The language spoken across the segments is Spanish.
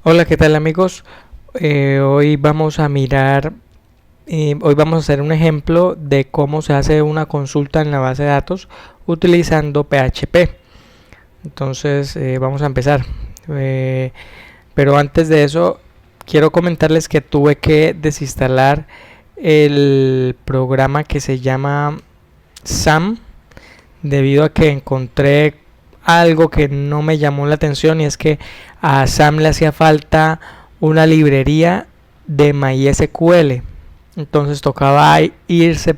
Hola, ¿qué tal amigos? Hoy vamos a mirar, hoy vamos a hacer un ejemplo de cómo se hace una consulta en la base de datos utilizando PHP. Entonces vamos a empezar. Eh, pero antes de eso, quiero comentarles que tuve que desinstalar el programa que se llama SAM debido a que encontré algo que no me llamó la atención, y es que a SAM le hacía falta una librería de MySQL. Entonces tocaba irse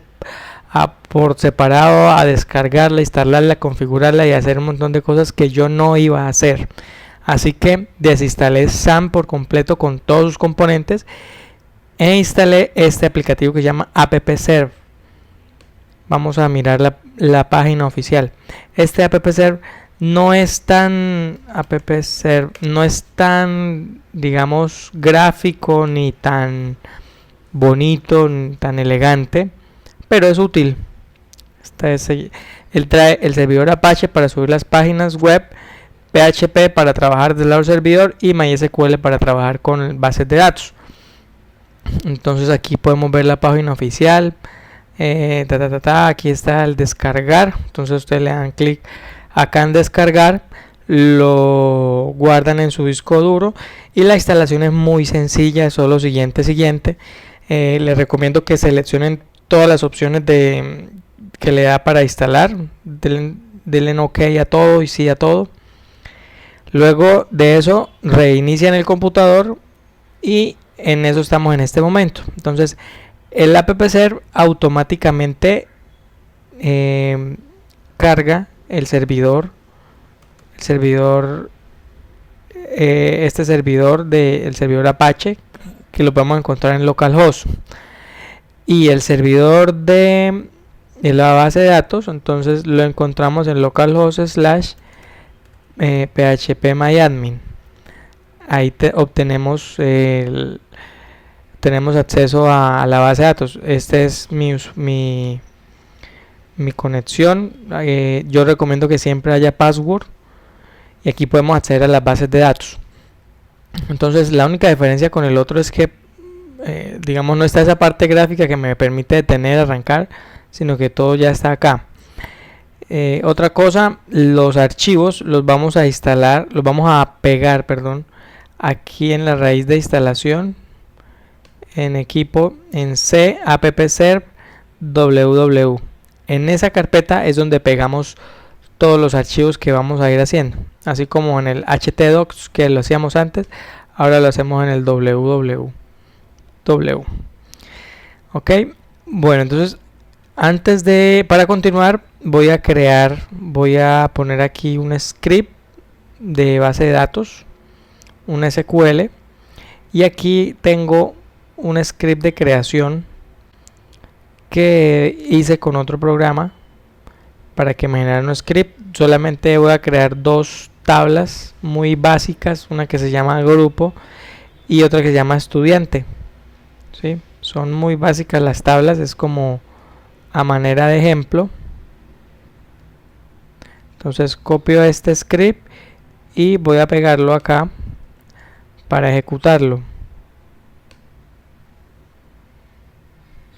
por separado a descargarla, instalarla, configurarla y hacer un montón de cosas que yo no iba a hacer. Así que desinstalé SAM por completo con todos sus componentes e instalé este aplicativo que se llama AppServe. Vamos a mirar la página oficial. Este AppServe no es tan digamos, gráfico ni tan bonito ni tan elegante, pero es útil. Él trae el servidor Apache para subir las páginas web, PHP para trabajar del lado del servidor y MySQL para trabajar con bases de datos. Entonces aquí podemos ver la página oficial. Aquí está el descargar. Entonces ustedes le dan clic acá en descargar, lo guardan en su disco duro y la instalación es muy sencilla. Es solo siguiente. Les recomiendo que seleccionen todas las opciones que le da para instalar. Denle OK a todo y sí a todo. Luego de eso reinician el computador y en eso estamos en este momento. Entonces el AppServe automáticamente carga el servidor este servidor del servidor Apache, que lo podemos encontrar en localhost, y el servidor de la base de datos. Entonces lo encontramos en localhost / phpMyAdmin. Ahí obtenemos tenemos acceso a la base de datos. Este es mi conexión. Yo recomiendo que siempre haya password y aquí podemos acceder a las bases de datos. Entonces la única diferencia con el otro es que digamos no está esa parte gráfica que me permite detener, arrancar, sino que todo ya está acá. Otra cosa, los archivos los vamos a instalar, los vamos a pegar, aquí en la raíz de instalación, en equipo, en C appserve www. En esa carpeta es donde pegamos todos los archivos que vamos a ir haciendo, así como en el htdocs que lo hacíamos antes, ahora lo hacemos en el www. Ok, bueno, entonces para continuar voy a poner aquí un script de base de datos, un SQL, y aquí tengo un script de creación que hice con otro programa para que me generara un script. Solamente voy a crear dos tablas muy básicas, una que se llama grupo y otra que se llama estudiante. ¿Sí? Son muy básicas las tablas, es como a manera de ejemplo. Entonces copio este script y voy a pegarlo acá para ejecutarlo.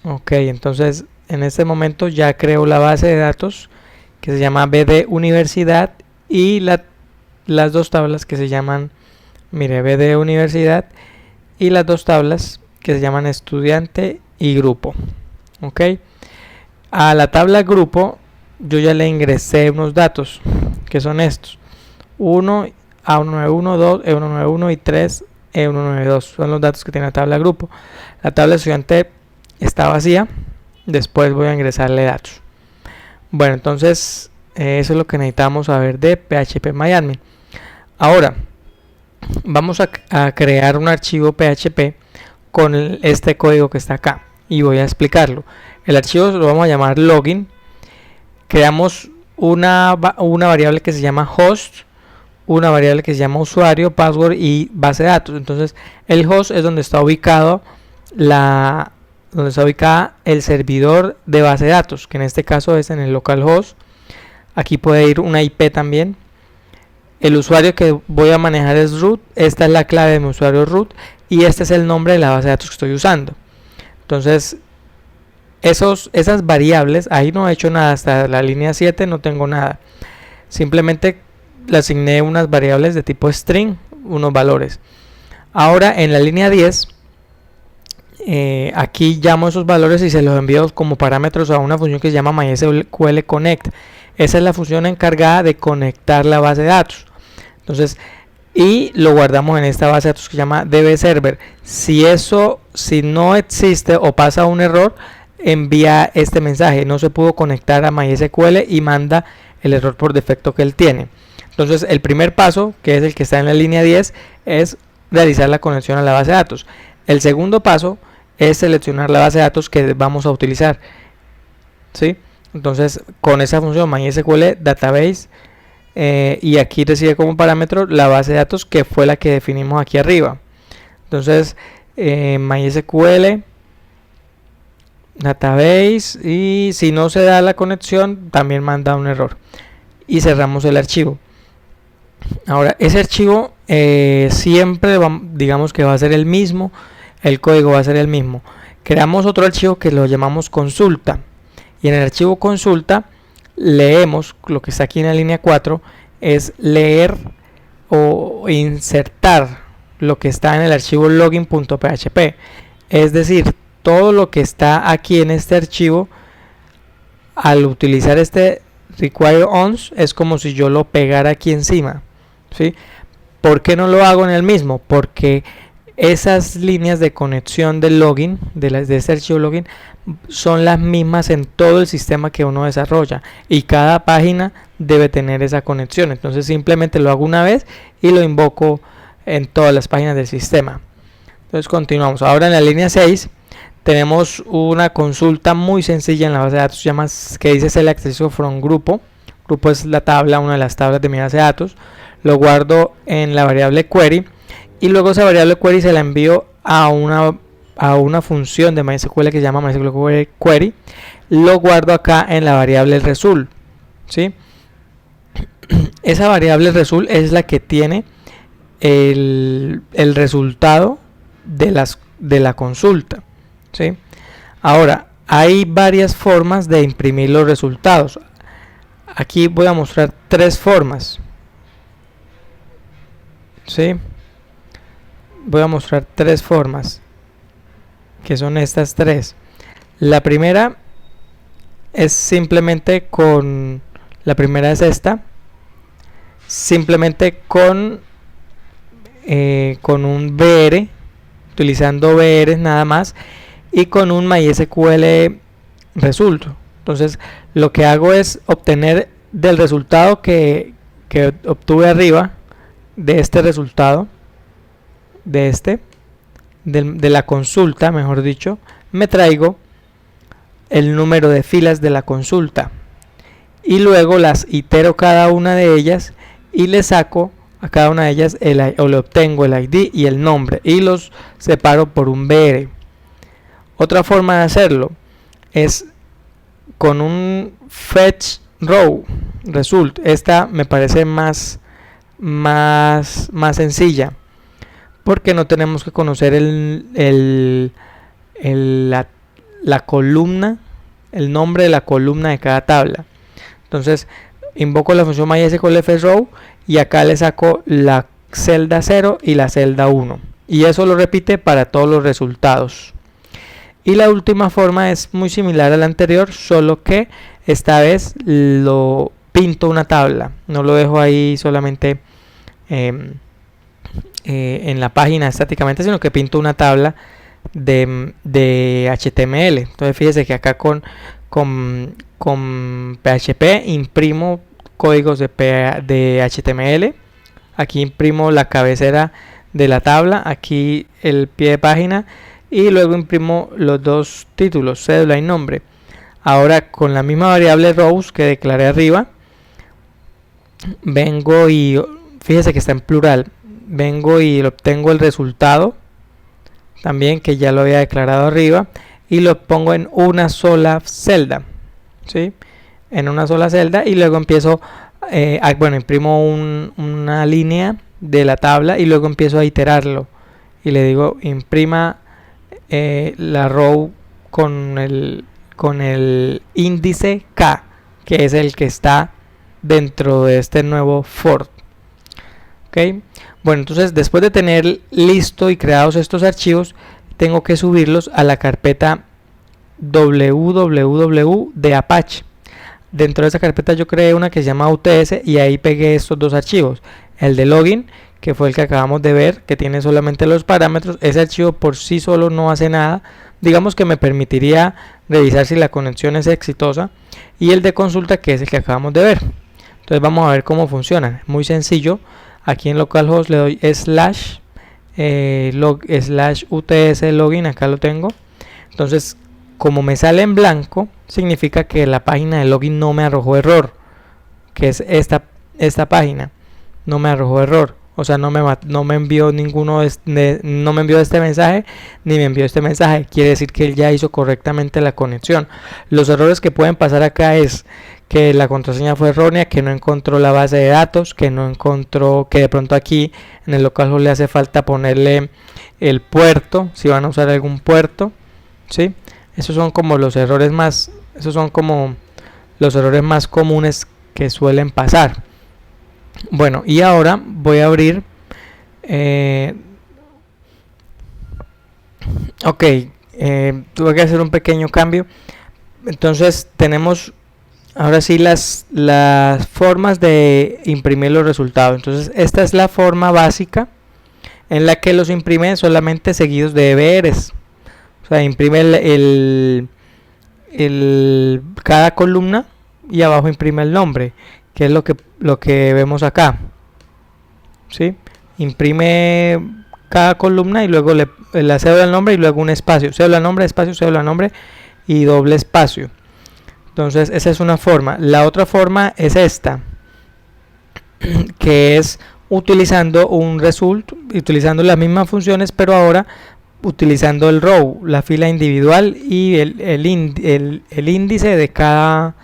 Ok, entonces en este momento ya creo la base de datos que se llama BD Universidad y las dos tablas que se llaman, mire, BD Universidad, y las dos tablas que se llaman estudiante y grupo. Ok, a la tabla grupo yo ya le ingresé unos datos que son estos: 1, A191, 2, E191 y 3, E192. Son los datos que tiene la tabla grupo. La tabla estudiante está vacía, después voy a ingresarle datos. Bueno, entonces eso es lo que necesitamos saber de phpMyAdmin. Ahora vamos a crear un archivo PHP con este código que está acá y voy a explicarlo. El archivo lo vamos a llamar login. Creamos una variable que se llama host, una variable que se llama usuario, password y base de datos. Entonces el host es donde está ubicado el servidor de base de datos, que en este caso es en el localhost. Aquí puede ir una IP también. el usuario que voy a manejar es root, esta es la clave de mi usuario root y este es el nombre de la base de datos que estoy usando. Entonces esas variables, ahí no he hecho nada, hasta la línea 7 no tengo nada, simplemente le asigné unas variables de tipo string, unos valores. Ahora en la línea 10 aquí llamo esos valores y se los envío como parámetros a una función que se llama MySQL Connect. Esa es la función encargada de conectar la base de datos. Entonces, y lo guardamos en esta base de datos que se llama dbServer. Si no existe o pasa un error, envía este mensaje: no se pudo conectar a MySQL, y manda el error por defecto que él tiene. Entonces, el primer paso, que es el que está en la línea 10, es realizar la conexión a la base de datos. El segundo paso es seleccionar la base de datos que vamos a utilizar, ¿sí? Entonces, con esa función MySQL Database, y aquí recibe como parámetro la base de datos que fue la que definimos aquí arriba. Entonces, MySQL Database, y si no se da la conexión también manda un error y cerramos el archivo. Ahora, ese archivo siempre digamos que va a ser el mismo, el código va a ser el mismo. Creamos otro archivo que lo llamamos consulta, y en el archivo consulta leemos lo que está aquí en la línea 4, es leer o insertar lo que está en el archivo login.php, es decir, todo lo que está aquí en este archivo. Al utilizar este require ons es como si yo lo pegara aquí encima, ¿sí? ¿Por qué no lo hago en el mismo? Porque esas líneas de conexión del login, de este archivo login, son las mismas en todo el sistema que uno desarrolla, y cada página debe tener esa conexión. Entonces simplemente lo hago una vez y lo invoco en todas las páginas del sistema. Entonces continuamos. Ahora en la línea 6 tenemos una consulta muy sencilla en la base de datos que dice select access from grupo. Grupo es la tabla, una de las tablas de mi base de datos. Lo guardo en la variable query, y luego esa variable query se la envío a una función de MySQL que se llama MySQL Query. Lo guardo acá en la variable result, ¿sí? Esa variable result es la que tiene el resultado de la consulta, ¿sí? Ahora, hay varias formas de imprimir los resultados. Aquí voy a mostrar tres formas, ¿sí? Voy a mostrar tres formas, que son estas tres. La primera es simplemente la primera es esta, simplemente con un BR, utilizando BR nada más, y con un MySQL result. Entonces lo que hago es obtener del resultado que obtuve arriba, de este resultado, de la consulta, mejor dicho, me traigo el número de filas de la consulta, y luego las itero cada una de ellas y le saco a cada una de ellas o le obtengo el ID y el nombre, y los separo por un BR. Otra forma de hacerlo es con un fetch row result. Esta me parece más sencilla, porque no tenemos que conocer la columna, el nombre de la columna de cada tabla. Entonces invoco la función MySQL fetch row, y acá le saco la celda 0 y la celda 1, y eso lo repite para todos los resultados. Y la última forma es muy similar a la anterior, solo que esta vez lo pinto una tabla, no lo dejo ahí solamente en la página estáticamente, sino que pinto una tabla de HTML. Entonces fíjese que acá con PHP imprimo códigos de HTML, aquí imprimo la cabecera de la tabla, aquí el pie de página, y luego imprimo los dos títulos, cédula y nombre. Ahora con la misma variable rows que declaré arriba, vengo y fíjese que está en plural, vengo y obtengo el resultado también, que ya lo había declarado arriba, y lo pongo en una sola celda, ¿sí? En una sola celda, y luego empiezo bueno, imprimo una línea de la tabla y luego empiezo a iterarlo y le digo imprima la row con el índice K, que es el que está dentro de este nuevo for. ¿Okay? Bueno, entonces después de tener listo y creados estos archivos, tengo que subirlos a la carpeta www de Apache. Dentro de esa carpeta yo creé una que se llama UTS y ahí pegué estos dos archivos. El de login, que fue el que acabamos de ver, que tiene solamente los parámetros. Ese archivo por sí solo no hace nada. Digamos que me permitiría revisar si la conexión es exitosa. Y el de consulta, que es el que acabamos de ver. Entonces vamos a ver cómo funciona. Muy sencillo. Aquí en localhost le doy slash UTS login. Acá lo tengo. Entonces, como me sale en blanco, significa que la página de login no me arrojó error, que es esta página. No me arrojó error, o sea, no me envió no me envió este mensaje ni me envió este mensaje. Quiere decir que él ya hizo correctamente la conexión. Los errores que pueden pasar acá es que la contraseña fue errónea, que no encontró la base de datos, que no encontró, que de pronto aquí en el localhost le hace falta ponerle el puerto, si van a usar algún puerto, ¿sí? Esos son como los errores más comunes que suelen pasar. Bueno, y ahora voy a abrir tuve que hacer un pequeño cambio. Entonces tenemos ahora sí las formas de imprimir los resultados. Entonces esta es la forma básica en la que los imprime solamente seguidos de EBRs. O sea, imprime cada columna y abajo imprime el nombre, que es lo que vemos acá. ¿Sí? Imprime cada columna y luego la cédula del nombre y luego un espacio. Cédula nombre, espacio, cédula nombre y doble espacio. Entonces esa es una forma. La otra forma es esta, que es utilizando un result, utilizando las mismas funciones, pero ahora utilizando el row, la fila individual y el índice de cada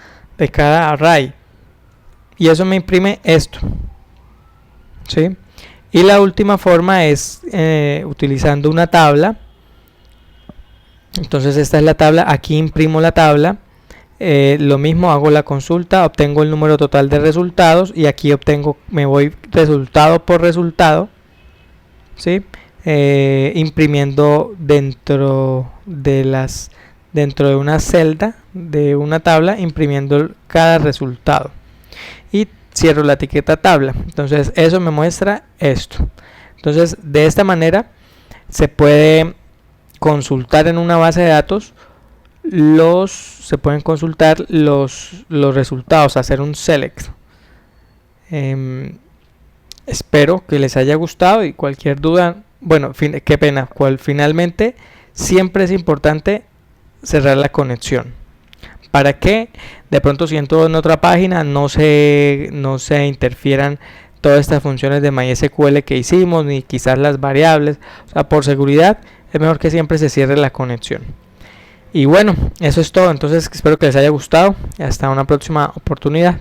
array. Y eso me imprime esto. ¿Sí? Y la última forma es utilizando una tabla. Entonces esta es la tabla, aquí imprimo la tabla. Lo mismo, hago la consulta, obtengo el número total de resultados y aquí me voy resultado por resultado, ¿sí? Imprimiendo dentro de una celda de una tabla, imprimiendo cada resultado y cierro la etiqueta tabla. Entonces eso me muestra esto. Entonces de esta manera se puede consultar en una base de datos se pueden consultar los resultados, hacer un select. Espero que les haya gustado y cualquier duda, bueno, qué pena, finalmente siempre es importante cerrar la conexión para que de pronto si entro en otra página no se interfieran todas estas funciones de MySQL que hicimos, ni quizás las variables. O sea, por seguridad es mejor que siempre se cierre la conexión. Y bueno, eso es todo. Entonces espero que les haya gustado y hasta una próxima oportunidad.